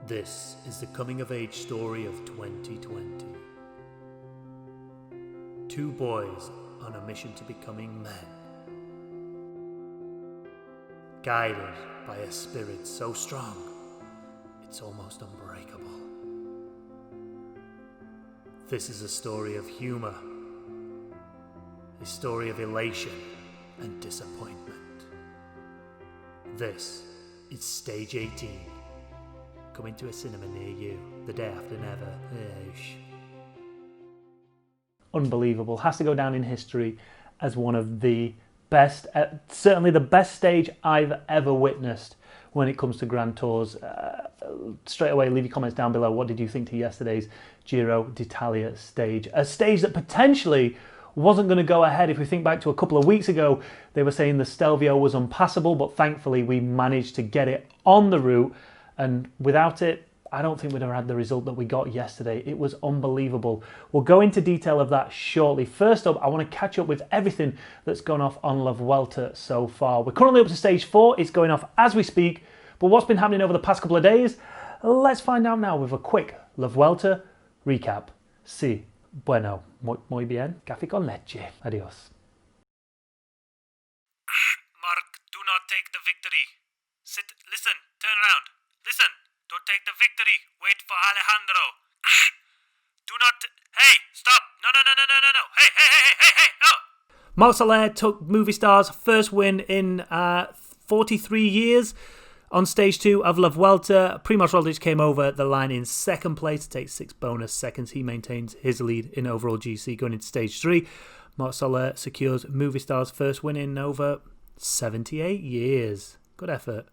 This is the coming-of-age story of 2020. Two boys on a mission to becoming men, guided by a spirit so strong, it's almost unbreakable. This is a story of humour, a story of elation and disappointment. This is Stage 18. Coming to a cinema near you the day after never. Unbelievable. Has to go down in history as one of the best, certainly the best stage I've ever witnessed when it comes to Grand Tours. Straight away, leave your comments down below. What did you think to yesterday's Giro d'Italia stage? A stage that potentially wasn't going to go ahead. If we think back to a couple of weeks ago, they were saying the Stelvio was unpassable, but thankfully we managed to get it on the route. And without it, I don't think we'd have had the result that we got yesterday. It was unbelievable. We'll go into detail of that shortly. First up, I want to catch up with everything that's gone off on La Vuelta so far. We're currently up to stage 4. It's going off as we speak. But what's been happening over the past couple of days? Let's find out now with a quick La Vuelta recap. Sí, bueno, muy bien. Café con leche. Adios. Mark, do not take the victory. Sit, listen, turn around. Listen, don't take the victory. Wait for Alejandro. Do not... Hey, stop. No. Hey. Oh. Marc Soler took Movistar's first win in 43 years on stage 2 of La Vuelta. Primož Roglič came over the line in second place to take 6 bonus seconds. He maintains his lead in overall GC going into stage 3. Marc Soler secures Movistar's first win in over 78 years. Good effort.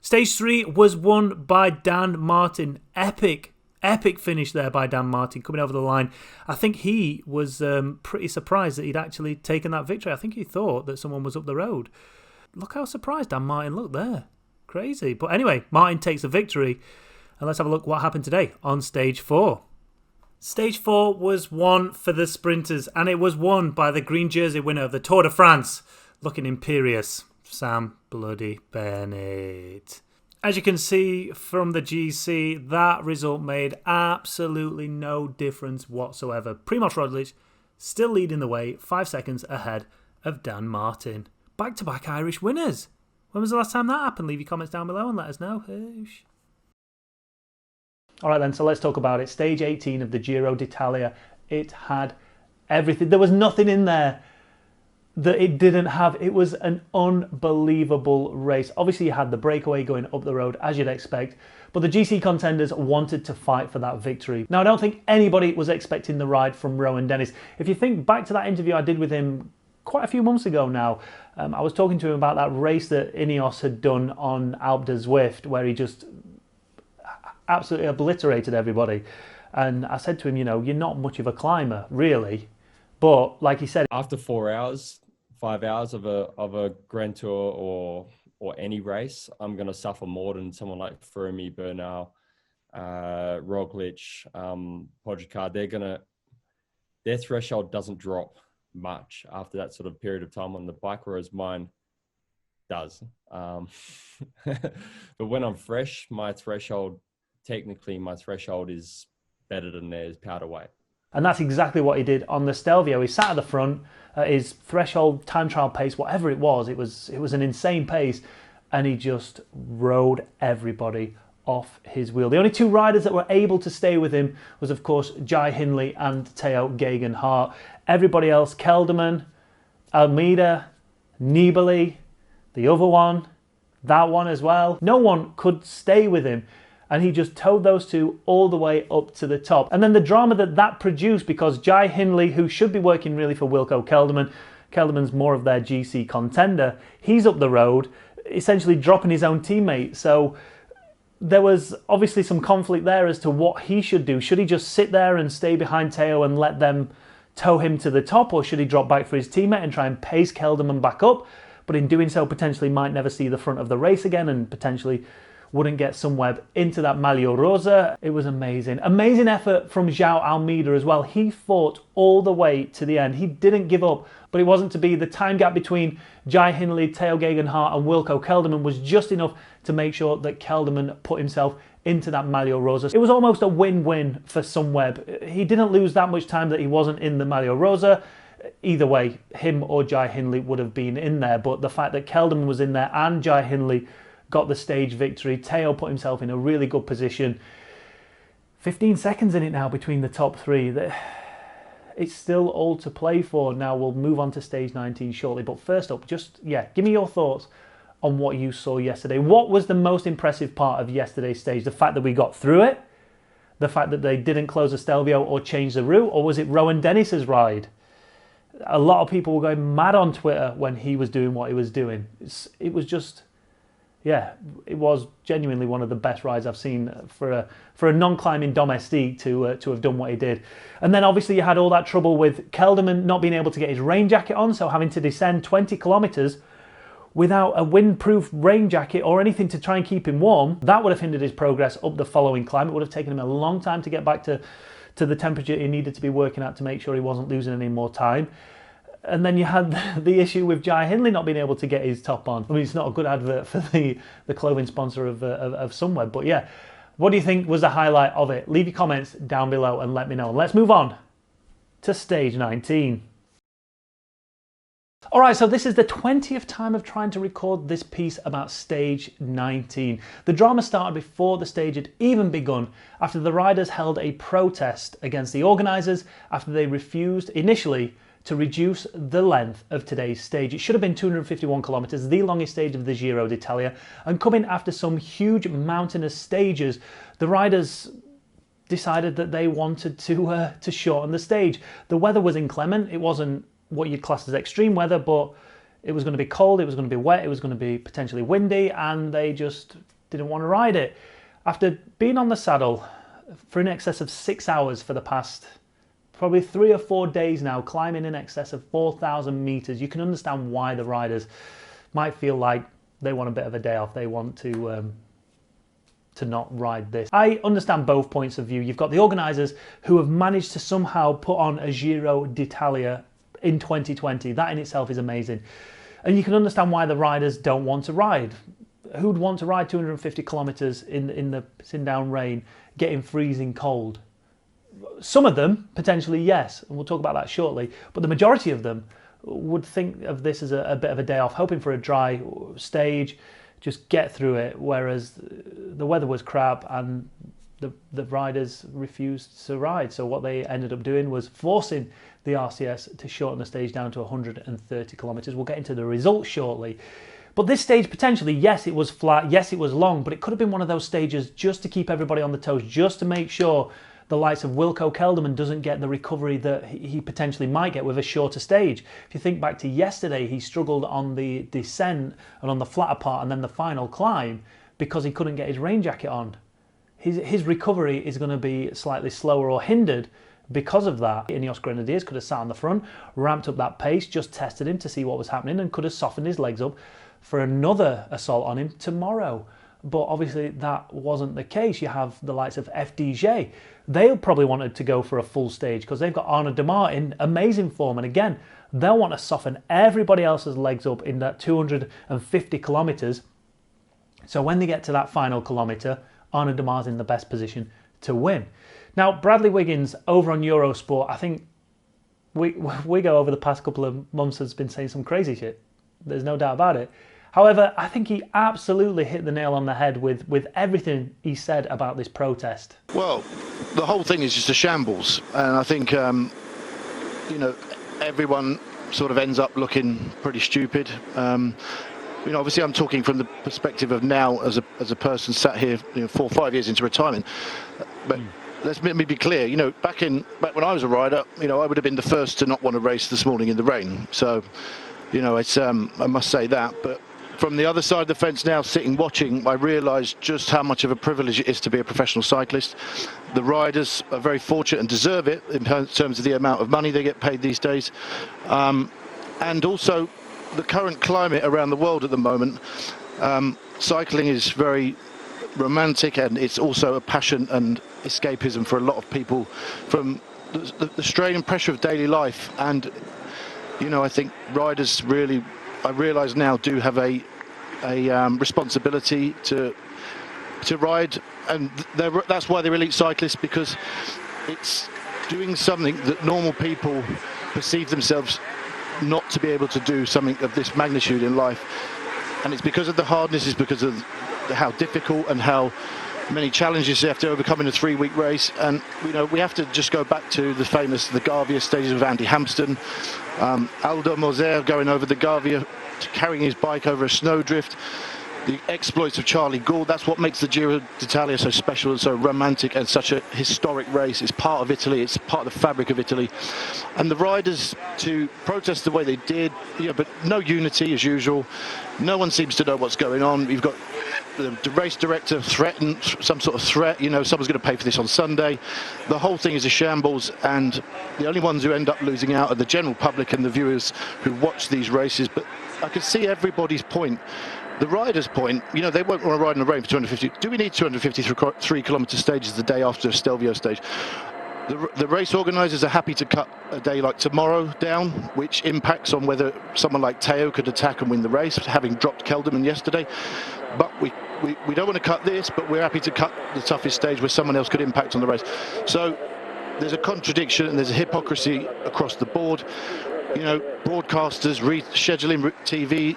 Stage 3 was won by Dan Martin. Epic finish there by Dan Martin coming over the line. I think he was pretty surprised that he'd actually taken that victory. I think he thought that someone was up the road. Look how surprised Dan Martin looked there. Crazy. But anyway, Martin takes the victory. And let's have a look what happened today on stage 4. Stage 4 was won for the sprinters, and it was won by the green jersey winner of the Tour de France, looking imperious, Sam Bloody Bennett. As you can see from the GC, that result made absolutely no difference whatsoever. Primož Roglič still leading the way, 5 seconds ahead of Dan Martin. Back-to-back Irish winners. When was the last time that happened? Leave your comments down below and let us know. All right then, so let's talk about it. Stage 18 of the Giro d'Italia. It had everything. There was nothing in there that it didn't have. It was an unbelievable race. Obviously you had the breakaway going up the road as you'd expect, but the GC contenders wanted to fight for that victory. Now I don't think anybody was expecting the ride from Rowan Dennis. If you think back to that interview I did with him quite a few months ago now, I was talking to him about that race that Ineos had done on Alpe d'Huez Zwift where he just absolutely obliterated everybody. And I said to him, you know, you're not much of a climber really. But like he said, after 4 hours, 5 hours of a Grand Tour or any race, I'm going to suffer more than someone like Froome, Bernal, Roglic, Pritchard. Their threshold doesn't drop much after that sort of period of time on the bike, whereas mine does. But when I'm fresh, my threshold is better than theirs powder weight. And that's exactly what he did on the Stelvio. He sat at the front, his threshold time trial pace, whatever it was an insane pace, and he just rode everybody off his wheel. The only 2 riders that were able to stay with him was, of course, Jai Hindley and Theo Geoghegan-Hart. Everybody else, Kelderman, Almeida, Nibali, the other one, that one as well. No one could stay with him. And he just towed those 2 all the way up to the top. And then the drama that produced, because Jai Hindley, who should be working really for Wilco Kelderman's more of their GC contender, he's up the road, essentially dropping his own teammate. So there was obviously some conflict there as to what he should do. Should he just sit there and stay behind Theo and let them tow him to the top, or should he drop back for his teammate and try and pace Kelderman back up? But in doing so, potentially might never see the front of the race again and potentially wouldn't get Sunweb into that Maglia Rosa. It was amazing. Amazing effort from João Almeida as well. He fought all the way to the end. He didn't give up, but it wasn't to be. The time gap between Jai Hindley, Theo Gegenhardt and Wilco Kelderman was just enough to make sure that Kelderman put himself into that Maglia Rosa. It was almost a win-win for Sunweb. He didn't lose that much time that he wasn't in the Maglia Rosa. Either way, him or Jai Hindley would have been in there, but the fact that Kelderman was in there and Jai Hindley got the stage victory. Theo put himself in a really good position. 15 seconds in it now between the top three. It's still all to play for. Now we'll move on to stage 19 shortly, but first up, just, give me your thoughts on what you saw yesterday. What was the most impressive part of yesterday's stage? The fact that we got through it? The fact that they didn't close the Stelvio or change the route? Or was it Rowan Dennis's ride? A lot of people were going mad on Twitter when he was doing what he was doing. It was just... it was genuinely one of the best rides I've seen for a non-climbing domestique to have done what he did. And then obviously you had all that trouble with Kelderman not being able to get his rain jacket on, so having to descend 20 kilometres without a windproof rain jacket or anything to try and keep him warm. That would have hindered his progress up the following climb. It would have taken him a long time to get back to the temperature he needed to be working at to make sure he wasn't losing any more time. And then you had the issue with Jai Hindley not being able to get his top on. I mean, it's not a good advert for the clothing sponsor of Sunweb, but yeah. What do you think was the highlight of it? Leave your comments down below and let me know. And let's move on to stage 19. All right, so this is the 20th time of trying to record this piece about stage 19. The drama started before the stage had even begun, after the riders held a protest against the organisers after they refused initially to reduce the length of today's stage. It should have been 251 kilometres, the longest stage of the Giro d'Italia, and coming after some huge mountainous stages, the riders decided that they wanted to shorten the stage. The weather was inclement. It wasn't what you'd class as extreme weather, but it was going to be cold, it was going to be wet, it was going to be potentially windy, and they just didn't want to ride it. After being on the saddle for in excess of 6 hours for the past probably 3 or 4 days now, climbing in excess of 4,000 meters, you can understand why the riders might feel like they want a bit of a day off. They want to not ride this. I understand both points of view. You've got the organisers who have managed to somehow put on a Giro d'Italia in 2020. That in itself is amazing. And you can understand why the riders don't want to ride. Who'd want to ride 250 kilometres in the pissing down rain, getting freezing cold? Some of them, potentially, yes, and we'll talk about that shortly, but the majority of them would think of this as a bit of a day off, hoping for a dry stage, just get through it, whereas the weather was crap and the riders refused to ride. So what they ended up doing was forcing the RCS to shorten the stage down to 130 kilometres. We'll get into the results shortly. But this stage, potentially, yes, it was flat, yes, it was long, but it could have been one of those stages just to keep everybody on the toes, just to make sure the likes of Wilco Kelderman doesn't get the recovery that he potentially might get with a shorter stage. If you think back to yesterday, he struggled on the descent and on the flatter part and then the final climb because he couldn't get his rain jacket on. His recovery is going to be slightly slower or hindered because of that. Ineos Grenadiers could have sat on the front, ramped up that pace, just tested him to see what was happening and could have softened his legs up for another assault on him tomorrow. But obviously that wasn't the case. You have the likes of FDJ. They probably wanted to go for a full stage because they've got Arnaud Demar in amazing form. And again, they'll want to soften everybody else's legs up in that 250 kilometres. So when they get to that final kilometre, Arnaud Demar's in the best position to win. Now, Bradley Wiggins over on Eurosport, I think Wiggo over the past couple of months has been saying some crazy shit. There's no doubt about it. However, I think he absolutely hit the nail on the head with everything he said about this protest. Well, the whole thing is just a shambles. And I think, everyone sort of ends up looking pretty stupid. Obviously I'm talking from the perspective of now as a person sat here 4 or 5 years into retirement. But let me be clear, back when I was a rider, I would have been the first to not want to race this morning in the rain. So, it's I must say that. But from the other side of the fence now, sitting watching, I realise just how much of a privilege it is to be a professional cyclist. The riders are very fortunate and deserve it in terms of the amount of money they get paid these days. And also the current climate around the world at the moment, cycling is very romantic, and it's also a passion and escapism for a lot of people from the strain and pressure of daily life. And I think riders really, I realise now, do have a responsibility to ride, and that's why they're elite cyclists, because it's doing something that normal people perceive themselves not to be able to do, something of this magnitude in life. And it's because of the hardness, it's because of how difficult and how many challenges they have to overcome in a 3-week race. And we have to just go back to the Gavia stages of Andy Hampsten, Aldo Moser going over the Gavia, carrying his bike over a snowdrift, the exploits of Charlie Gould. That's what makes the Giro d'Italia so special and so romantic and such a historic race. It's part of Italy, it's part of the fabric of Italy. And the riders to protest the way they did, but no unity as usual. No one seems to know what's going on. You've got the race director threatened some sort of threat, someone's going to pay for this on Sunday. The whole thing is a shambles, and the only ones who end up losing out are the general public and the viewers who watch these races. But I can see everybody's point. The riders' point, they won't want to ride in the rain for 250. Do we need 253 kilometre stages the day after a Stelvio stage? The race organisers are happy to cut a day like tomorrow down, which impacts on whether someone like Teo could attack and win the race, having dropped Kelderman yesterday. But we don't want to cut this, but we're happy to cut the toughest stage where someone else could impact on the race. So there's a contradiction and there's a hypocrisy across the board. Broadcasters rescheduling TV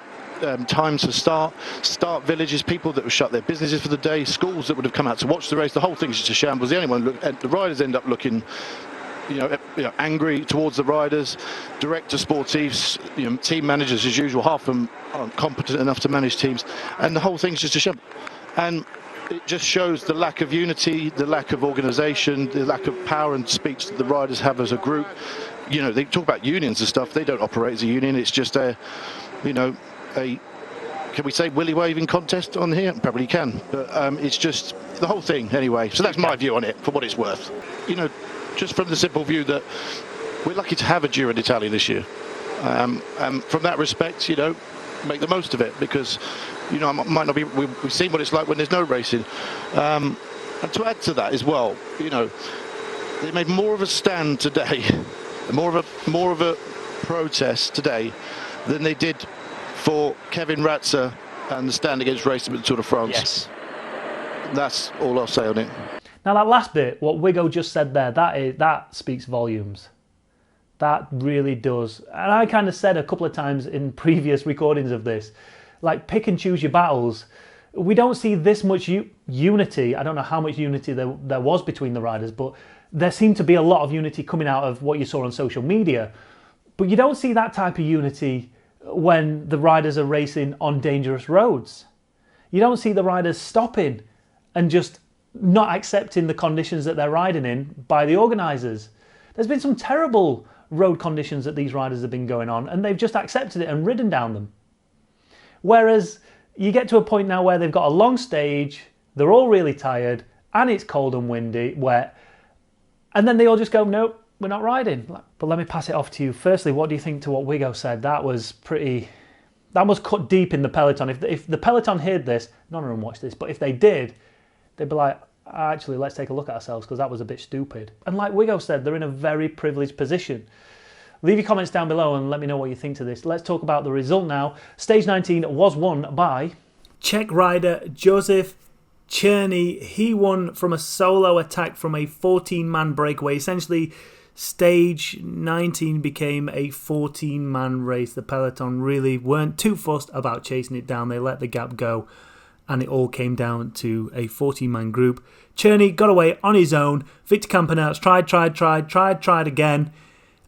times for start villages, people that would shut their businesses for the day, schools that would have come out to watch the race. The whole thing's just a shambles. The only one the riders end up looking angry towards the riders. Director sportifs, team managers as usual, half of them aren't competent enough to manage teams, and the whole thing's just a shambles. And it just shows the lack of unity, the lack of organisation, the lack of power and speech that the riders have as a group. They talk about unions and stuff. They don't operate as a union. It's just a can we say willy waving contest on here? Probably can, but it's just the whole thing anyway. So that's my view on it, for what it's worth. Just from the simple view that we're lucky to have a Giro d'Italia this year. From that respect, make the most of it, because it might not be. We've seen what it's like when there's no racing. And to add to that as well, they made more of a stand today, more of a protest today than they did for Kevin Ratzer and the stand against racism at the Tour de France. Yes. That's all I'll say on it. Now that last bit, what Wiggo just said there, that speaks volumes. That really does. And I kind of said a couple of times in previous recordings of this, like, pick and choose your battles. We don't see this much unity. I don't know how much unity there was between the riders, but there seemed to be a lot of unity coming out of what you saw on social media. But you don't see that type of unity when the riders are racing on dangerous roads. You don't see the riders stopping and just not accepting the conditions that they're riding in by the organisers. There's been some terrible road conditions that these riders have been going on, and they've just accepted it and ridden down them. Whereas you get to a point now where they've got a long stage, they're all really tired, and it's cold and windy, wet, and then they all just go, nope, we're not riding. But let me pass it off to you. Firstly, what do you think to what Wiggo said? That was cut deep in the peloton. If the peloton heard this, none of them watched this, but if they did, they'd be like, actually, let's take a look at ourselves, because that was a bit stupid. And like Wiggo said, they're in a very privileged position. Leave your comments down below and let me know what you think to this. Let's talk about the result now. Stage 19 was won by Czech rider Josef Černý. He won from a solo attack from a 14-man breakaway. Essentially, stage 19 became a 14-man race. The peloton really weren't too fussed about chasing it down. They let the gap go, and it all came down to a 14-man group. Černý got away on his own. Victor Campenaerts tried again,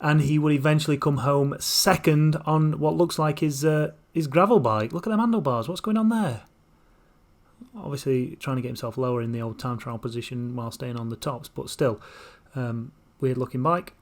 and he would eventually come home second on what looks like his gravel bike. Look at them handlebars. What's going on there? Obviously trying to get himself lower in the old time trial position while staying on the tops, but still, weird looking bike.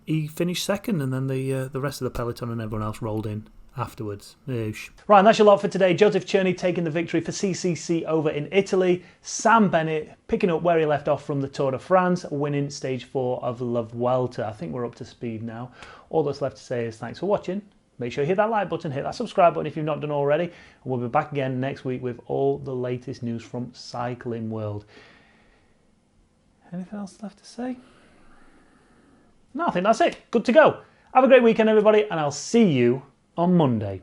He finished second, and then the rest of the peloton and everyone else rolled in afterwards. Oosh. Right, and that's your lot for today. Josef Černý taking the victory for CCC over in Italy. Sam Bennett picking up where he left off from the Tour de France, winning stage 4 of La Vuelta. I think we're up to speed now. All that's left to say is thanks for watching, make sure you hit that like button, hit that subscribe button if you've not done already. And we'll be back again next week with all the latest news from cycling world. Anything else left to say? No, I think that's it. Good to go. Have a great weekend, everybody, and I'll see you on Monday.